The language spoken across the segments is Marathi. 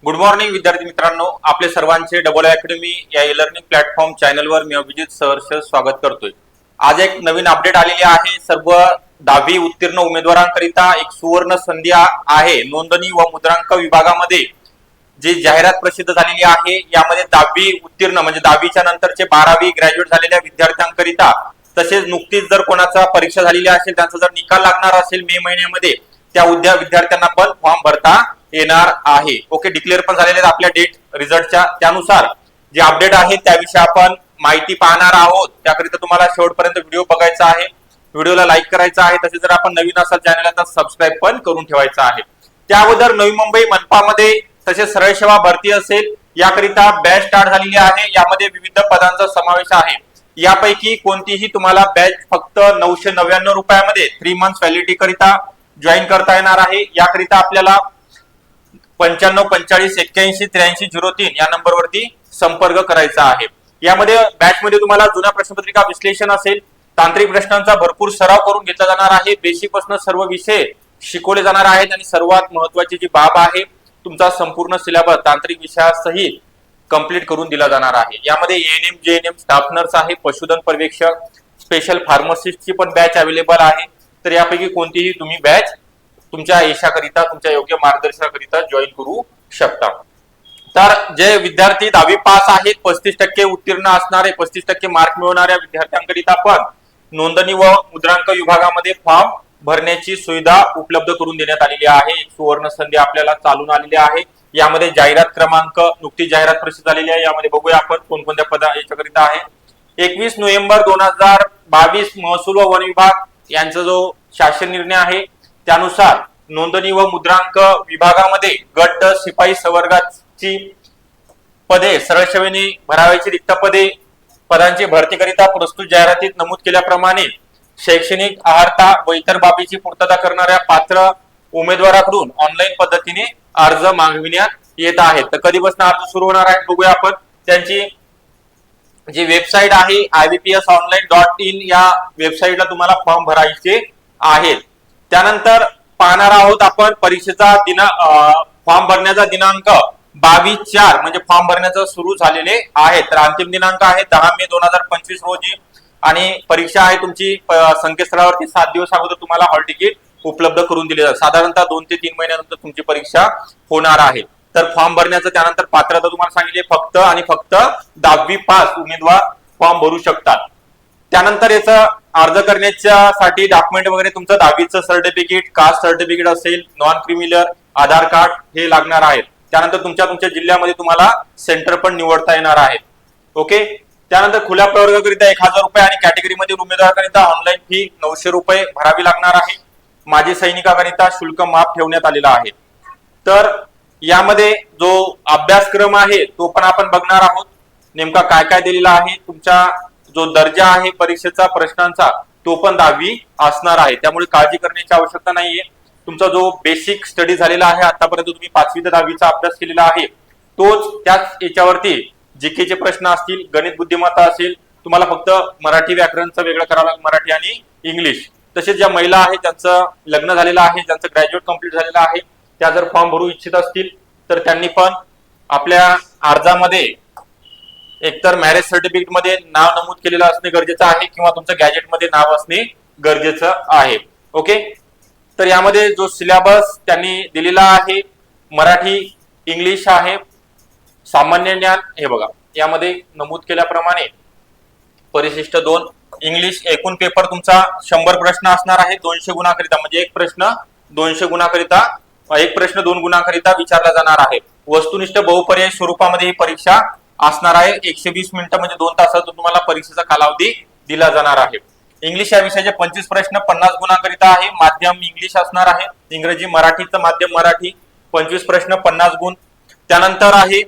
गुड मॉर्निंग विद्यार्थी मित्रांनो, आपले सर्वांचे डबल अकॅडमी या ई लर्निंग प्लॅटफॉर्म चॅनलवर मी अभिजित सहर्ष स्वागत करतोय। आज एक नवीन अपडेट आलेली आहे। सर्व 10वी उत्तीर्ण उमेदवारांकरिता एक सुवर्ण संधी आहे। नोंदणी व मुद्रांक विभागामध्ये जी जाहिरात प्रसिद्ध झालेली आहे, यामध्ये 10वी उत्तीर्ण म्हणजे 10वीच्या नंतरचे 12वी ग्रॅज्युएट झालेल्या विद्यार्थ्यांकरिता, तसेच नुकतीच जर कोणाचा परीक्षा झालेली असेल, त्यांचा जर निकाल लागणार असेल मे महिन्यामध्ये, त्या विद्यार्थ्यांना पण फॉर्म भरता येणार आहे। ओके, डिक्लेअर पण झालेले आहेत आपल्या डेट रिझल्टच्या। त्यानुसार जे अपडेट आहे त्याविषयी आपण माहिती पाहणार आहोत। त्याकरिता तुम्हाला शेवटपर्यंत व्हिडिओ बघायचा आहे, व्हिडिओला लाईक करायचा आहे, तसेच जर आपण नवीन असाल चॅनलला तर सबस्क्राईब पण करून ठेवायचं आहे। त्या अगोदर नवी मुंबई मनपामध्ये तसेच सरळ सेवा भरती असेल, याकरिता बॅच स्टार्ट झालेली आहे। यामध्ये विविध पदांचा समावेश आहे। यापैकी कोणतीही तुम्हाला बॅच फक्त 999 रुपयामध्ये 3 मंथ्स व्हॅलिडिटी करिता जॉईन करता येणार आहे। याकरिता आपल्याला 95 45 81 83 03 या नंबरवरती संपर्क करायचा आहे। यामध्ये बॅच मध्ये तुम्हाला जुन्या प्रश्नपत्रिका विश्लेषण असेल, तांत्रिक प्रश्नांचा भरपूर सराव करून घेतला जाणार आहे। बेसिक पासून सर्व विषय शिकवले जाणार आहेत आणि सर्वात महत्त्वाची जी बाब आहे, तुमचा संपूर्ण सिलेबस तांत्रिक विषयासहित कंप्लीट करून दिला जाणार आहे। यामध्ये एएनएम जेएनएम स्टाफ नर्स आहे, पशुधन पर्यवेक्षक, स्पेशल फार्मासिस्टची पण बॅच अवेलेबल आहे। तर यापैकी कोणतीही तुम्ही बॅच तुमच्या यशाकरिता, तुमच्या योग्य मार्गदर्शनाकरिता जॉईन करू शकता। तर जे विद्यार्थी 10वी पास आहेत, 35% उत्तीर्ण असणारे, 35% मार्क मिळवणाऱ्या विद्यार्थ्यांकरिता पण नोंदणी व मुद्रांक विभागामध्ये फॉर्म भरण्याची सुविधा उपलब्ध करून देण्यात आलेली आहे। एक सुवर्ण संधी आपल्याला चालून आलेली आहे। यामध्ये जाहिरात क्रमांक नुकती जाहिरात प्रसिद्ध झालेली आहे। यामध्ये बघूया आपण कोणकोणत्या पदा याच्याकरिता आहे। 21 नोव्हेंबर 2022 महसूल व वन विभाग यांचा जो शासन निर्णय आहे, त्यानुसार नोंदणी व मुद्रांक विभागामध्ये गट शिपाई संवर्गाची पदे सरळ सेवेने भरावयाची रिक्त पदांची भरती करिता प्रस्तुत जाहिरातीत नमूद केल्याप्रमाणे शैक्षणिक अर्हता व इतर बाबीची पूर्तता करणाऱ्या पात्र उमेदवाराकडून ऑनलाईन पद्धतीने अर्ज मागविण्यात येत आहेत। तर कधीपासून अर्ज सुरू होणार आहे बघूया आपण। त्यांची जी वेबसाईट आहे ibpsonline.in या वेबसाईटला तुम्हाला फॉर्म भरायचे आहेत। त्यानंतर पाहणार आहोत आपण परीक्षेचा फॉर्म भरण्याचा दिनांक 22/4 म्हणजे फॉर्म भरण्याचा सुरू झालेले आहे। तर अंतिम दिनांक आहे 10 मे 2025 रोजी आणि परीक्षा आहे तुमची संकेतस्थळावरती 7 दिवस अगोदर तुम्हाला हॉल तिकीट उपलब्ध करून दिले जातात। साधारणतः 2 ते 3 महिन्यानंतर तुमची परीक्षा होणार आहे। तर फॉर्म भरण्याचं त्यानंतर पात्रता तुम्हाला सांगितले, फक्त आणि फक्त 10वी पास उमेदवार फॉर्म भरू शकतात। त्यानंतर याचा अर्ज करण्यासाठी डॉक्युमेंट वगैरे तुमचं 10वीचं सर्टिफिकेट, कास्ट सर्टिफिकेट असेल, नॉन क्रिमिनल, आधार कार्ड हे लागणार आहेत। त्यानंतर तुमच्या जिल्ह्यामध्ये तुम्हाला सेंटर पण निवडता येणार आहे। ओके, त्यानंतर खुल्या प्रवर्गाकरिता 1000 रुपये आणि कॅटेगरीमधील उमेदवाराकरिता ऑनलाईन फी 900 रुपये भरावी लागणार आहे। माजी सैनिकाकरिता शुल्क माफ ठेवण्यात आलेला आहे। तर यामध्ये जो अभ्यासक्रम आहे तो पण आपण बघणार आहोत, नेमका काय काय दिलेला आहे। तुमचा जो दर्जा आहे परीक्षेचा प्रश्नांचा तो पण 10वी असणार आहे, त्यामुळे काळजी करण्याची आवश्यकता नाहीये। तुमचा जो बेसिक स्टडी झालेला आहे, आतापर्यंत तुम्ही 5वी ते 10वीचा अभ्यास केलेला आहे, तोच त्याच याच्यावरती जीकेचे प्रश्न असतील, गणित बुद्धिमत्ता असेल, तुम्हाला फक्त मराठी व्याकरणचं वेगळं करावं लागेल, मराठी आणि इंग्लिश। तसेच ज्या महिला आहेत ज्यांचं लग्न झालेलं आहे, ज्यांचं ग्रॅज्युएट कंप्लीट झालेलं आहे, त्या जर फॉर्म भरू इच्छित असतील तर त्यांनी पण आपल्या अर्जामध्ये एकतर मॅरेज सर्टिफिकेट मध्ये नाव नमूद केलेलं असणे गरजेचं आहे किंवा तुमचं गॅजेट मध्ये नाव असणे गरजेचं आहे। ओके, तर यामध्ये जो सिलेबस त्यांनी दिलेला आहे मराठी इंग्लिश आहे। सामान्य ज्ञान हे बघा, यामध्ये नमूद केल्याप्रमाणे परिशिष्ट 2 इंग्लिश एकूण पेपर तुमचा 100 प्रश्न असणार आहे। 200 गुणाकरिता म्हणजे एक प्रश्न 200 गुणाकरिता, एक प्रश्न 2 गुणाकरिता विचारला जाणार आहे। वस्तुनिष्ठ बहुपर्यायी स्वरूपामध्ये ही परीक्षा असणार आहे। 120 मिनिटं म्हणजे 2 तासाचा तुम्हाला परीक्षेचा कालावधी दिला जाणार आहे। इंग्लिश या विषयाचे 25 प्रश्न 50 गुणाकरिता आहे। माध्यम इंग्लिश असणार आहे, इंग्रजी मराठीचं माध्यम मराठी 25 प्रश्न 50 गुण। त्यानंतर आहे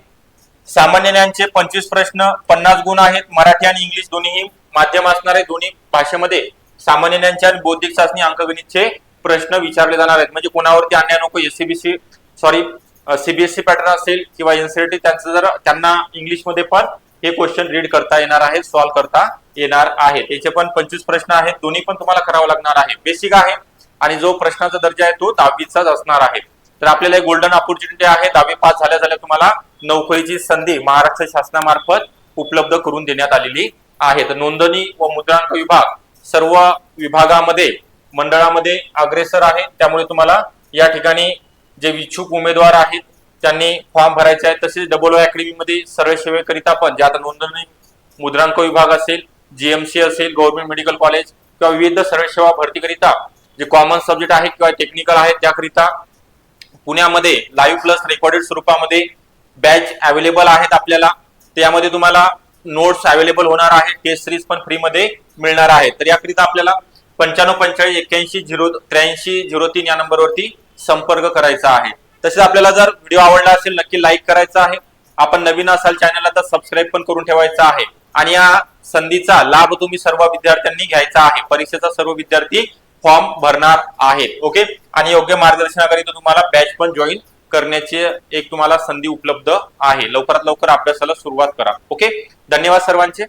सामान्य ज्ञानचे 25 प्रश्न 50 गुण आहेत। मराठी आणि इंग्लिश दोन्ही माध्यम असणार आहे। दोन्ही भाषेमध्ये सामान्य ज्ञानचे आणि बौद्धिक चाचणी अंकगणितचे प्रश्न विचारले जाणार आहेत। म्हणजे कोणावरती अन्याय नको, सीबीएसई पॅटर्न असेल किंवा एनसीईआरटी, त्यांचं जर त्यांना इंग्लिश मध्ये पण हे क्वेश्चन रीड करता येणार आहे, सॉल्व्ह करता येणार आहे। त्याचे पण 25 प्रश्न आहेत, दोन्ही पण तुम्हाला करावं लागणार आहे। बेसिक आहे आणि जो प्रश्नाचा दर्जा आहे तो 10वीचाच असणार आहे। तर आपल्याला एक गोल्डन ऑपॉर्च्युनिटी आहे. 10वी पास झाल्या तुम्हाला नोकरीची संधी महाराष्ट्र शासनामार्फत उपलब्ध करून देण्यात आलेली आहे. तर नोंदणी व मुद्रांक विभाग सर्व विभागामध्ये मंडळामध्ये अग्रेसर आहे. त्यामुळे तुम्हाला या ठिकाणी जे इच्छुक उमेदवार आहेत त्यांनी फॉर्म भरायचे आहे. तसेच डबल अकॅडमी मध्ये सरळ सेवेकरिता पण जे आता नोंदणी मुद्रांक विभाग असेल, जीएमसी असेल, गव्हर्नमेंट मेडिकल कॉलेज किंवा विविध सरळ सेवा भरतीकरिता जे कॉमन सब्जेक्ट आहेत किंवा टेक्निकल आहेत त्याकरिता पुण्यामध्ये लाईव्ह प्लस रेकॉर्डेड स्वरूपामध्ये बॅच अवेलेबल आहेत आपल्याला. त्यामध्ये तुम्हाला नोट्स अवेलेबल होणार आहे. टेस्ट सिरीज पण फ्री मध्ये मिळणार आहे. तर याकरिता आपल्याला 9545818303 या नंबरवरती संपर्क करायचा आहे. तसेच आपल्याला जर व्हिडिओ आवडला असेल नक्की लाईक करायचा आहे. आपण नवीन असाल चॅनलला तर सबस्क्राईब पण करून ठेवायचा आहे. आणि या संधीचा लाभ तुम्ही सर्व विद्यार्थ्यांनी घ्यायचा आहे. परीक्षेचा सर्व विद्यार्थी फॉर्म भरणार आहेत. ओके. आणि योग्य मार्गदर्शनाकरिता तुम्हाला बॅच पण जॉईन करण्याची एक तुम्हाला संधी उपलब्ध आहे. लवकरात लवकर अभ्यासाला सुरुवात करा. ओके. धन्यवाद सर्वांचे.